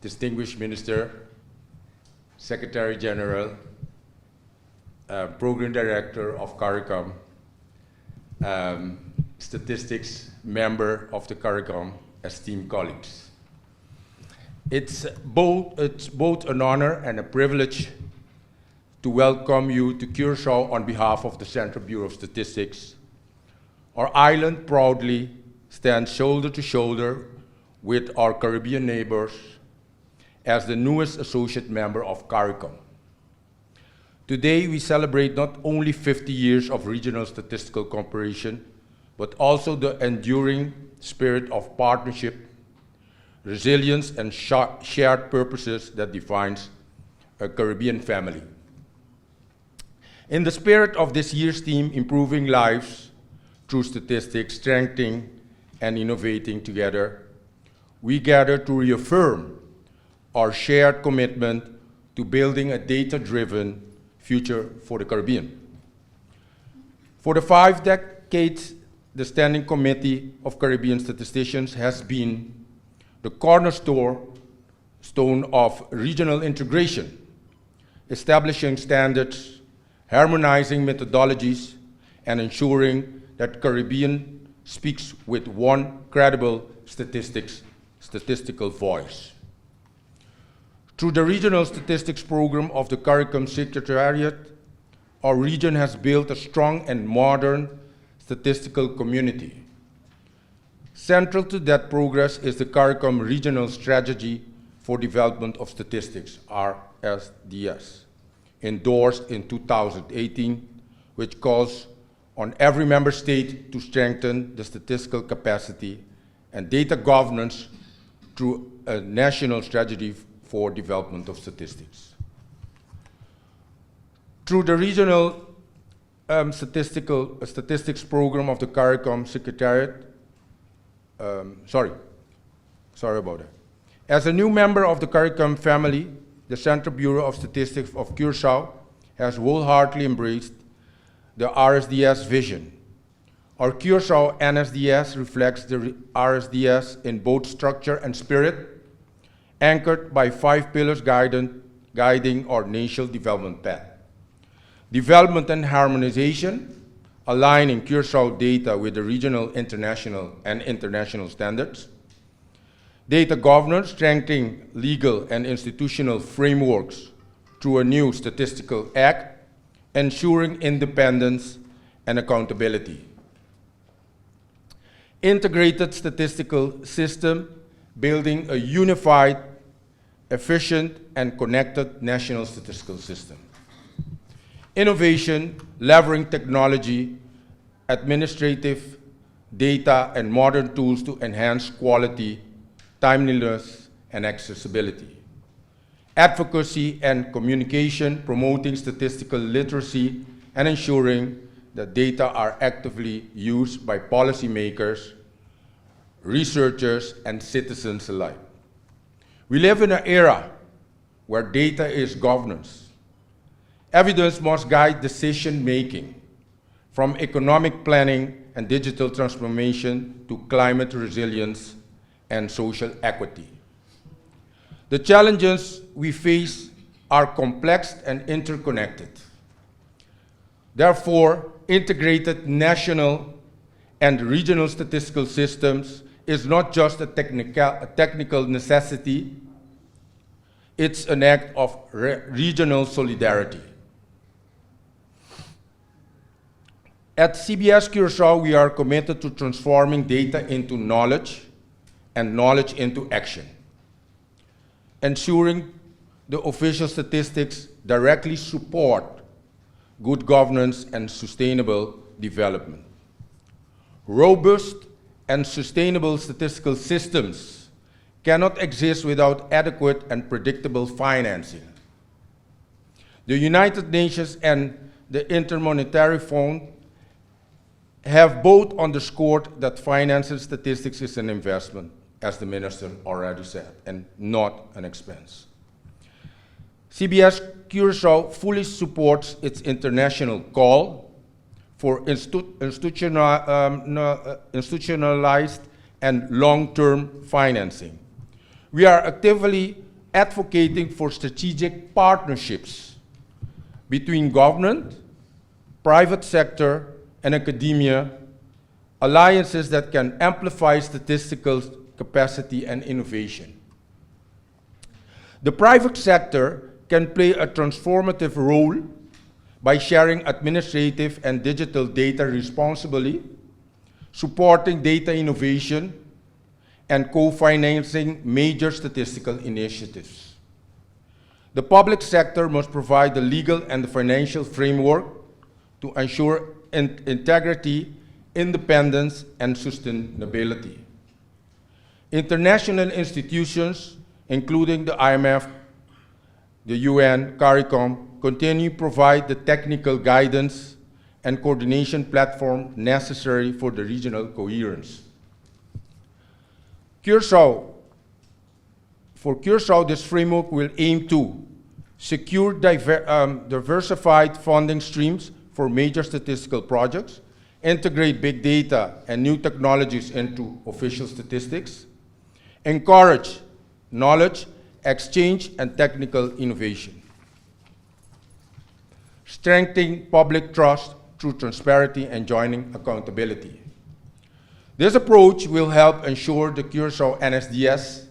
distinguished Minister, Secretary General, Program Director of CARICOM, statistics member of the CARICOM, esteemed colleagues. It's both an honor and a privilege to welcome you to Curacao on behalf of the Central Bureau of Statistics. Our island proudly stands shoulder to shoulder with our Caribbean neighbors as the newest associate member of CARICOM. Today, we celebrate not only 50 years of regional statistical cooperation, but also the enduring spirit of partnership, resilience, and shared purposes that defines a Caribbean family. In the spirit of this year's theme, Improving Lives Through Statistics, Strengthening and Innovating Together, we gather to reaffirm our shared commitment to building a data-driven future for the Caribbean. For the 5 decades, the Standing Committee of Caribbean Statisticians has been the cornerstone of regional integration, establishing standards, harmonizing methodologies, and ensuring that Caribbean speaks with one credible statistical voice. Through the Regional Statistics Program of the CARICOM Secretariat, our region has built a strong and modern statistical community. Central to that progress is the CARICOM Regional Strategy for Development of Statistics, RSDS, endorsed in 2018, which calls on every member state to strengthen the statistical capacity and data governance through a national strategy for development of statistics. Through the Regional Statistics Program of the CARICOM Secretariat, sorry about that. As a new member of the CARICOM family, the Central Bureau of Statistics of Curacao has wholeheartedly embraced the RSDS vision. Our Curacao NSDS reflects the RSDS in both structure and spirit, anchored by 5 pillars guiding our national development path. Development and harmonization, aligning Curacao data with the regional, international standards. Data governance, strengthening legal and institutional frameworks through a new statistical act, ensuring independence and accountability. Integrated statistical system, building a unified, efficient, and connected national statistical system. Innovation, leveraging technology, administrative data, and modern tools to enhance quality, timeliness, and accessibility. Advocacy and communication, promoting statistical literacy and ensuring that data are actively used by policymakers, researchers, and citizens alike. We live in an era where data is governance. Evidence must guide decision-making, from economic planning and digital transformation to climate resilience and social equity. The challenges we face are complex and interconnected. Therefore, integrated national and regional statistical systems is not just a technical necessity, it's an act of regional solidarity. At CBS Curacao, we are committed to transforming data into knowledge and knowledge into action, ensuring the official statistics directly support good governance and sustainable development. Robust and sustainable statistical systems cannot exist without adequate and predictable financing. The United Nations and the Intermonetary Fund have both underscored that financing statistics is an investment, as the minister already said, and not an expense. CBS Curacao fully supports its international call for institutionalized and long-term financing. We are actively advocating for strategic partnerships between government, private sector, and academia, alliances that can amplify statistical capacity and innovation. The private sector can play a transformative role by sharing administrative and digital data responsibly, supporting data innovation, and co-financing major statistical initiatives. The public sector must provide the legal and the financial framework to ensure integrity, independence, and sustainability. International institutions, including the IMF, the UN, CARICOM, continue to provide the technical guidance and coordination platform necessary for the regional coherence. For Curacao, this framework will aim to secure diversified funding streams for major statistical projects, integrate big data and new technologies into official statistics, encourage knowledge exchange and technical innovation, strengthening public trust through transparency and joining accountability. This approach will help ensure the Curacao NSDS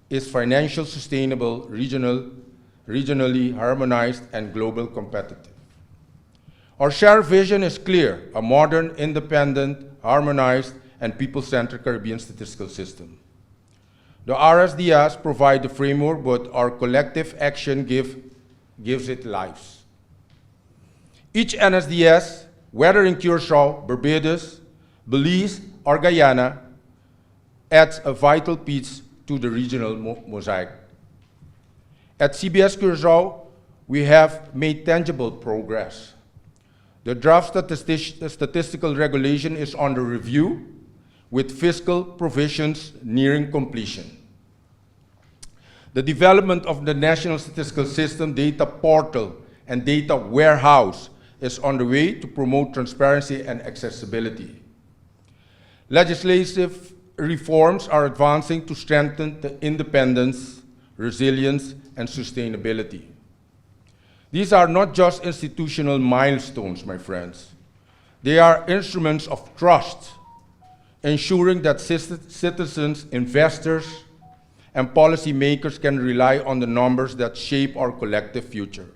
is financially sustainable, regionally harmonized, and global competitive. Our shared vision is clear: a modern, independent, harmonized, and people-centered Caribbean statistical system. The RSDS provide the framework, but our collective action gives it life. Each NSDS, whether in Curacao, Barbados, Belize, or Guyana, adds a vital piece to the regional mosaic. At CBS Curacao, we have made tangible progress. The draft statistical regulation is under review, with fiscal provisions nearing completion. The development of the National Statistical System Data Portal and Data Warehouse is on the way to promote transparency and accessibility. Legislative reforms are advancing to strengthen the independence, resilience, and sustainability. These are not just institutional milestones, my friends. They are instruments of trust, ensuring that citizens, investors, and policymakers can rely on the numbers that shape our collective future.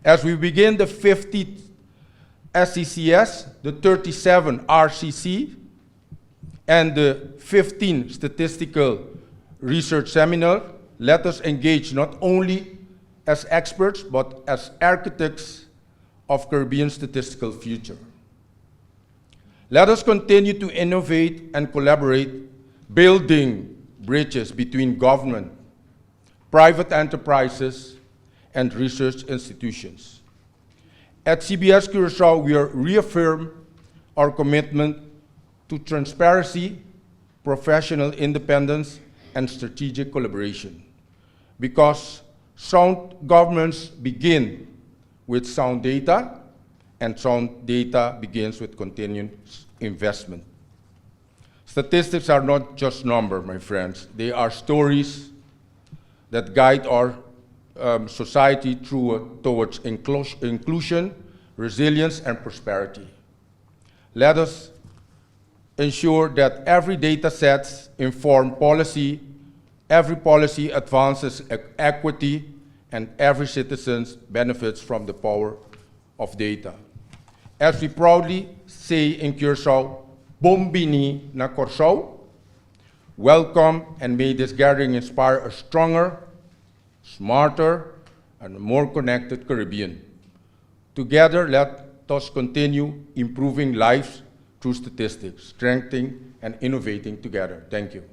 As we begin the 50th SCCS, the 37 RCC, and the 15 Statistical Research Seminar, let us engage not only as experts, but as architects of Caribbean statistical future. Let us continue to innovate and collaborate, building bridges between government, private enterprises, and research institutions. At CBS Curacao, we reaffirm our commitment to transparency, professional independence, and strategic collaboration. Because sound governments begin with sound data, and sound data begins with continuous investment. Statistics are not just numbers, my friends. They are stories that guide our society towards inclusion, resilience, and prosperity. Let us ensure that every data set informs policy, every policy advances equity, and every citizen benefits from the power of data. As we proudly say in Curacao, Bombini na Curacao, welcome, and may this gathering inspire a stronger, smarter, and more connected Caribbean. Together, let us continue improving lives through statistics, strengthening and innovating together. Thank you.